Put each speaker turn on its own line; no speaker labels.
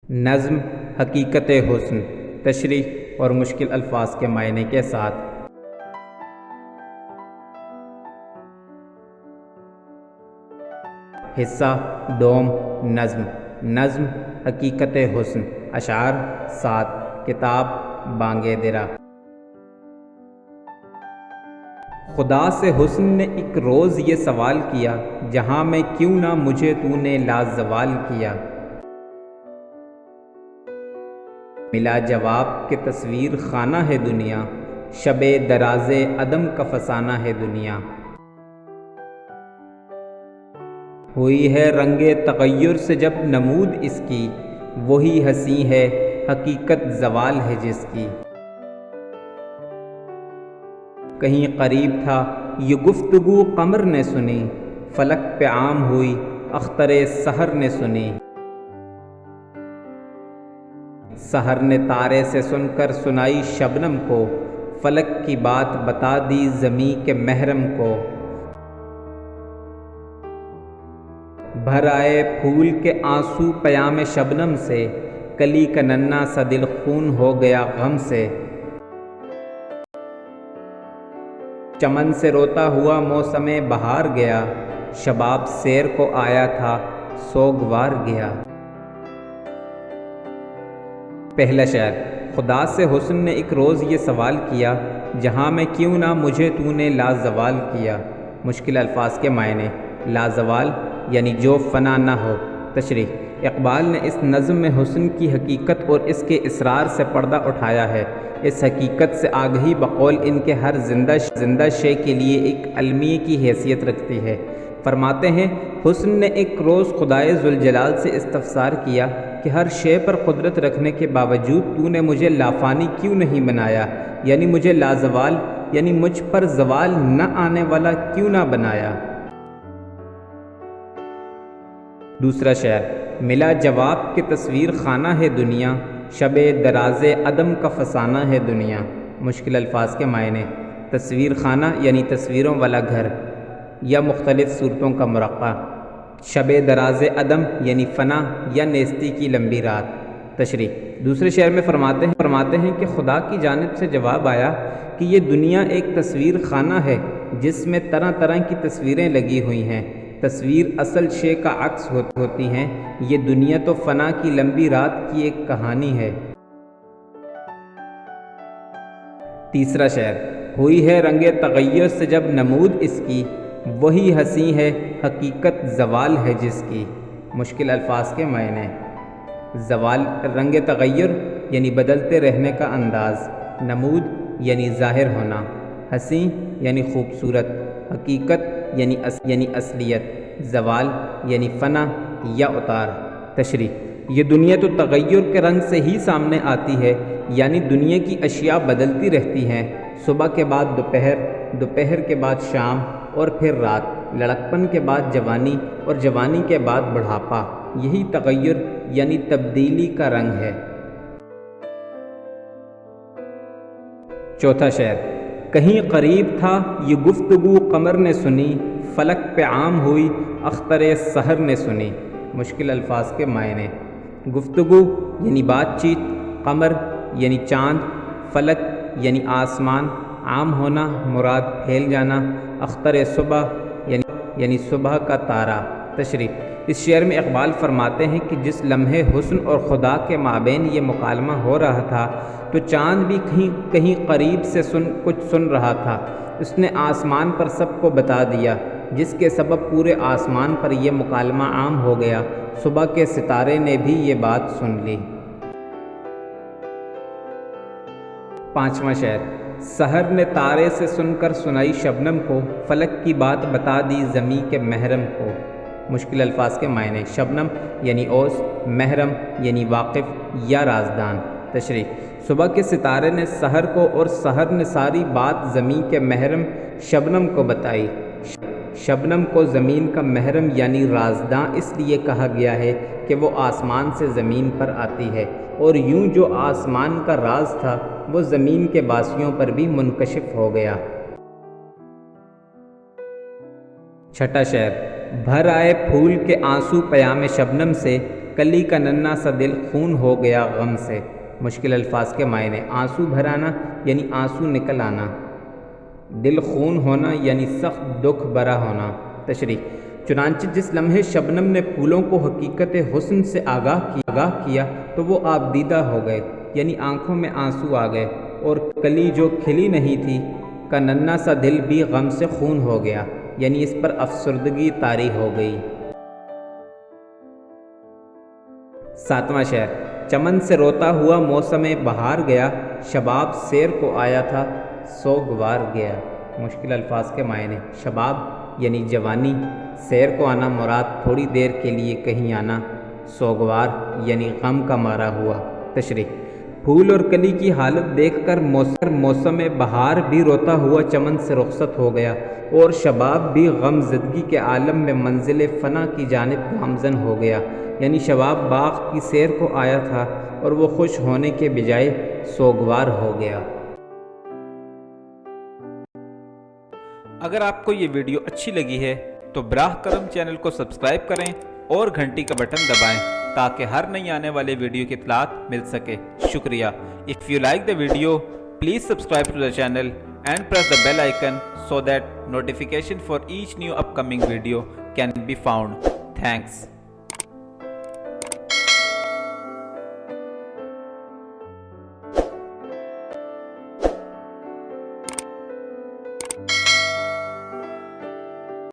نظم حقیقت حسن، تشریح اور مشکل الفاظ کے معنی کے ساتھ۔ حصہ دوم نظم حقیقت حسن، اشعار 7، کتاب بانگ درا۔ خدا سے حسن نے ایک روز یہ سوال کیا، جہاں میں کیوں نہ مجھے تو نے لازوال کیا۔ ملا جواب کہ تصویر خانہ ہے دنیا، شب دراز عدم کا فسانہ ہے دنیا۔ ہوئی ہے رنگ تغیر سے جب نمود اس کی، وہی ہنسی ہے حقیقت زوال ہے جس کی۔ کہیں قریب تھا یہ گفتگو قمر نے سنی، فلک پہ عام ہوئی اختر سحر نے سنی۔ سحر نے تارے سے سن کر سنائی شبنم کو، فلک کی بات بتا دی زمیں کے محرم کو۔ بھر آئے پھول کے آنسو پیام شبنم سے، کلی کا ننھا سا دل خون ہو گیا غم سے۔ چمن سے روتا ہوا موسم بہار گیا، شباب سیر کو آیا تھا سوگوار گیا۔ پہلا شعر۔ خدا سے حسن نے ایک روز یہ سوال کیا، جہاں میں کیوں نہ مجھے تو نے لازوال کیا۔ مشکل الفاظ کے معنی۔ لازوال یعنی جو فنا نہ ہو، تشریح۔ اقبال نے اس نظم میں حسن کی حقیقت اور اس کے اسرار سے پردہ اٹھایا ہے۔ اس حقیقت سے آگہی بقول ان کے ہر زندہ شے کے لیے ایک المیہ کی حیثیت رکھتی ہے۔ فرماتے ہیں، حسن نے ایک روز خدائے ذوالجلال سے استفسار کیا کہ ہر شے پر قدرت رکھنے کے باوجود تو نے مجھے لافانی کیوں نہیں بنایا، یعنی مجھے لازوال یعنی مجھ پر زوال نہ آنے والا کیوں نہ بنایا۔ دوسرا شعر۔ ملا جواب کہ تصویر خانہ ہے دنیا، شب دراز عدم کا فسانہ ہے دنیا۔ مشکل الفاظ کے معنی۔ تصویر خانہ یعنی تصویروں والا گھر یا مختلف صورتوں کا مرقع۔ شب دراز عدم یعنی فنا یا نیستی کی لمبی رات، تشریح۔ دوسرے شعر میں فرماتے ہیں کہ خدا کی جانب سے جواب آیا کہ یہ دنیا ایک تصویر خانہ ہے جس میں طرح طرح کی تصویریں لگی ہوئی ہیں۔ تصویر اصل شے کا عکس ہوتی ہیں، یہ دنیا تو فنا کی لمبی رات کی ایک کہانی ہے۔ تیسرا شعر۔ ہوئی ہے رنگ تغیر سے جب نمود اس کی، وہی ہنسی ہے حقیقت زوال ہے جس کی۔ مشکل الفاظ کے معنی۔ زوال رنگ تغیر یعنی بدلتے رہنے کا انداز، نمود یعنی ظاہر ہونا، ہنسی یعنی خوبصورت، حقیقت یعنی اصلیت، زوال یعنی فنا یا اتار، تشریح۔ یہ دنیا تو تغیر کے رنگ سے ہی سامنے آتی ہے، یعنی دنیا کی اشیاء بدلتی رہتی ہیں، صبح کے بعد دوپہر، دوپہر کے بعد شام اور پھر رات، لڑکپن کے بعد جوانی اور جوانی کے بعد بڑھاپا، یہی تغیر یعنی تبدیلی کا رنگ ہے۔ چوتھا شعر۔ کہیں قریب تھا یہ گفتگو قمر نے سنی، فلک پہ عام ہوئی اختر سحر نے سنی۔ مشکل الفاظ کے معنی۔ گفتگو یعنی بات چیت، قمر یعنی چاند، فلک یعنی آسمان، عام ہونا مراد پھیل جانا، اختر صبح یعنی صبح کا تارا، تشریح۔ اس شعر میں اقبال فرماتے ہیں کہ جس لمحے حسن اور خدا کے مابین یہ مکالمہ ہو رہا تھا تو چاند بھی کہیں قریب سے کچھ سن رہا تھا۔ اس نے آسمان پر سب کو بتا دیا، جس کے سبب پورے آسمان پر یہ مکالمہ عام ہو گیا، صبح کے ستارے نے بھی یہ بات سن لی۔ پانچواں شعر۔ سحر نے تارے سے سن کر سنائی شبنم کو، فلک کی بات بتا دی زمیں کے محرم کو۔ مشکل الفاظ کے معنی۔ شبنم یعنی اوس، محرم یعنی واقف یا رازدان، تشریح۔ صبح کے ستارے نے سحر کو اور سحر نے ساری بات زمیں کے محرم شبنم کو بتائی۔ شبنم کو زمین کا محرم یعنی رازداں اس لیے کہا گیا ہے کہ وہ آسمان سے زمین پر آتی ہے، اور یوں جو آسمان کا راز تھا وہ زمین کے باسیوں پر بھی منکشف ہو گیا۔ چھٹا شعر۔ بھر آئے پھول کے آنسو پیام شبنم سے، کلی کا ننھا سا دل خون ہو گیا غم سے۔ مشکل الفاظ کے معنی، آنسو بھرانا یعنی آنسو نکل آنا، دل خون ہونا یعنی سخت دکھ بھرا ہونا۔ تشریح، چنانچہ جس لمحے شبنم نے پھولوں کو حقیقت حسن سے آگاہ کیا تو وہ آبدیدہ ہو گئے، یعنی آنکھوں میں آنسو آ گئے، اور کلی جو کھلی نہیں تھی کا ننھا سا دل بھی غم سے خون ہو گیا، یعنی اس پر افسردگی طاری ہو گئی۔ 7واں شعر، چمن سے روتا ہوا موسم بہار گیا، شباب سیر کو آیا تھا سوگوار گیا۔ مشکل الفاظ کے معنی، شباب یعنی جوانی، سیر کو آنا مراد تھوڑی دیر کے لیے کہیں آنا، سوگوار یعنی غم کا مارا ہوا۔ تشریح، پھول اور کلی کی حالت دیکھ کر موسم بہار بھی روتا ہوا چمن سے رخصت ہو گیا، اور شباب بھی غم زدگی کے عالم میں منزل فنا کی جانب گامزن ہو گیا، یعنی شباب باغ کی سیر کو آیا تھا اور وہ خوش ہونے کے بجائے سوگوار ہو گیا۔
اگر آپ کو یہ ویڈیو اچھی لگی ہے تو براہ کرم چینل کو سبسکرائب کریں اور گھنٹی کا بٹن دبائیں تاکہ ہر نئی آنے والے ویڈیو کی اطلاعات مل سکے۔ شکریہ۔ If you like the video, please subscribe to the channel and press the bell icon so that notification for each new upcoming video can be found. Thanks.